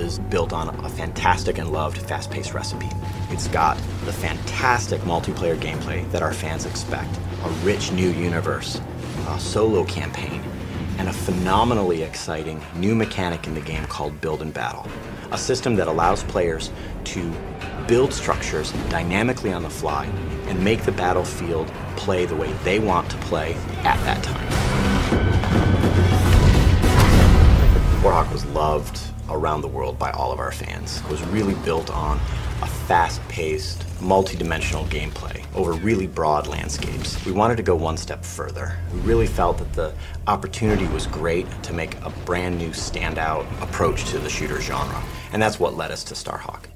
is built on a fantastic and loved fast-paced recipe. It's got the fantastic multiplayer gameplay that our fans expect, a rich new universe, a solo campaign, and a phenomenally exciting new mechanic in the game called Build and Battle, a system that allows players to build structures dynamically on the fly and make the battlefield play the way they want to play at that time. Starhawk was loved around the world by all of our fans. It was really built on a fast-paced, multi-dimensional gameplay over really broad landscapes. We wanted to go one step further. We really felt that the opportunity was great to make a brand new standout approach to the shooter genre, and that's what led us to Starhawk.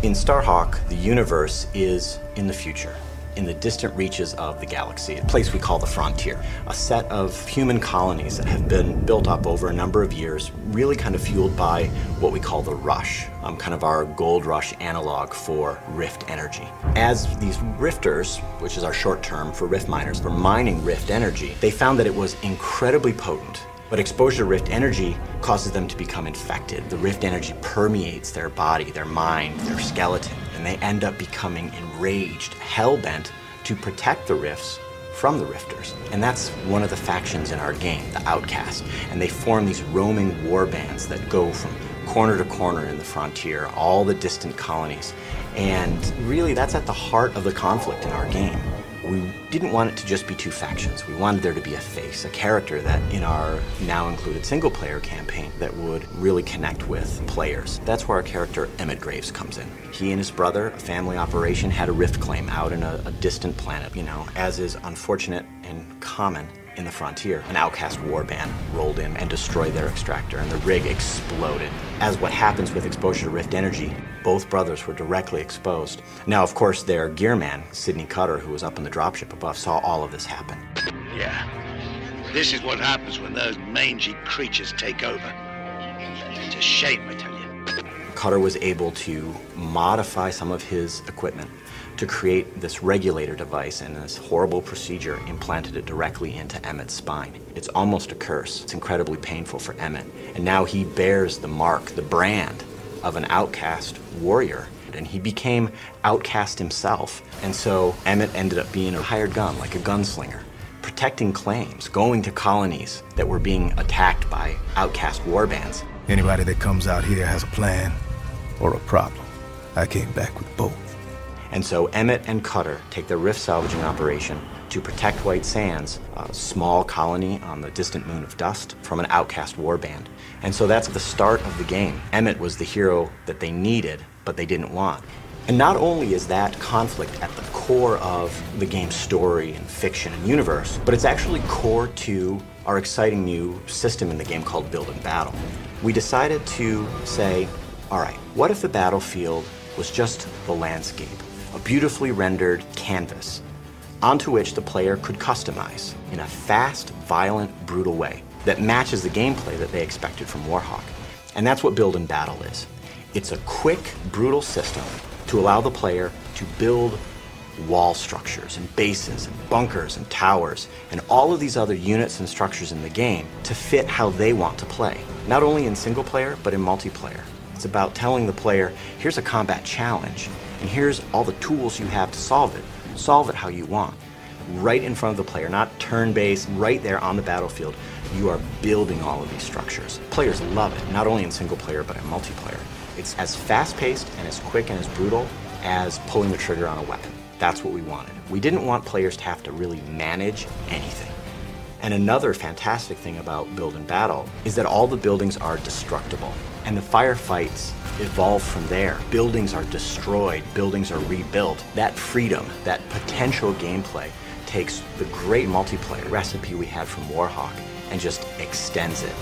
In Starhawk, the universe is in the future, in the distant reaches of the galaxy, a place we call the Frontier, a set of human colonies that have been built up over a number of years, really kind of fueled by what we call the Rush, kind of our gold rush analog for rift energy. As these rifters, which is our short term for rift miners, were mining rift energy, they found that it was incredibly potent. But exposure to rift energy causes them to become infected. The rift energy permeates their body, their mind, their skeleton, and they end up becoming enraged, hell-bent to protect the rifts from the rifters. And that's one of the factions in our game, the Outcast. And they form these roaming war bands that go from corner to corner in the Frontier, all the distant colonies. And really, that's at the heart of the conflict in our game. We didn't want it to just be two factions. We wanted there to be a face, a character that in our now included single-player campaign that would really connect with players. That's where our character Emmett Graves comes in. He and his brother, a family operation, had a rift claim out in a distant planet. You know, as is unfortunate and common in the Frontier, an outcast warband rolled in and destroyed their extractor, and the rig exploded. As what happens with exposure to rift energy, both brothers were directly exposed. Now, of course, their gearman, Sidney Cutter, who was up in the dropship above, saw all of this happen. Yeah, this is what happens when those mangy creatures take over. It's a shame, I tell you. Cutter was able to modify some of his equipment to create this regulator device, and this horrible procedure implanted it directly into Emmett's spine. It's almost a curse. It's incredibly painful for Emmett. And now he bears the mark, the brand of an outcast warrior. And he became outcast himself. And so Emmett ended up being a hired gun, like a gunslinger, protecting claims, going to colonies that were being attacked by outcast warbands. Anybody that comes out here has a plan or a problem. I came back with both. And so Emmett and Cutter take their rift salvaging operation to protect White Sands, a small colony on the distant moon of Dust, from an outcast warband. And so that's the start of the game. Emmett was the hero that they needed, but they didn't want. And not only is that conflict at the core of the game's story and fiction and universe, but it's actually core to our exciting new system in the game called Build and Battle. We decided to say, all right, what if the battlefield was just the landscape? A beautifully rendered canvas onto which the player could customize in a fast, violent, brutal way that matches the gameplay that they expected from Warhawk. And that's what Build and Battle is. It's a quick, brutal system to allow the player to build wall structures and bases and bunkers and towers and all of these other units and structures in the game to fit how they want to play, not only in single player, but in multiplayer. It's about telling the player, here's a combat challenge, and here's all the tools you have to solve it. Solve it how you want. Right in front of the player, not turn-based, right there on the battlefield, you are building all of these structures. Players love it, not only in single player, but in multiplayer. It's as fast-paced and as quick and as brutal as pulling the trigger on a weapon. That's what we wanted. We didn't want players to have to really manage anything. And another fantastic thing about Build and Battle is that all the buildings are destructible. And the firefights evolve from there. Buildings are destroyed, buildings are rebuilt. That freedom, that potential gameplay takes the great multiplayer recipe we had from Warhawk and just extends it.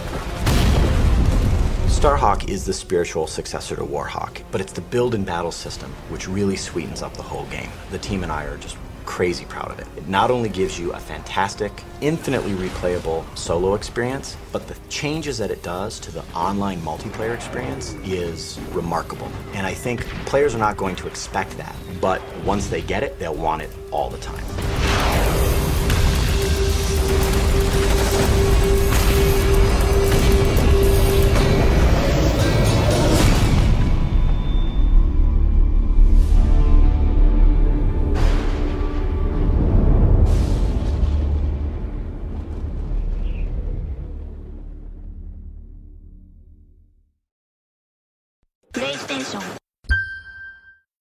Starhawk is the spiritual successor to Warhawk, but it's the Build and Battle system which really sweetens up the whole game. The team and I are just crazy proud of it. It not only gives you a fantastic, infinitely replayable solo experience, but the changes that it does to the online multiplayer experience is remarkable. And I think players are not going to expect that, but once they get it, they'll want it all the time.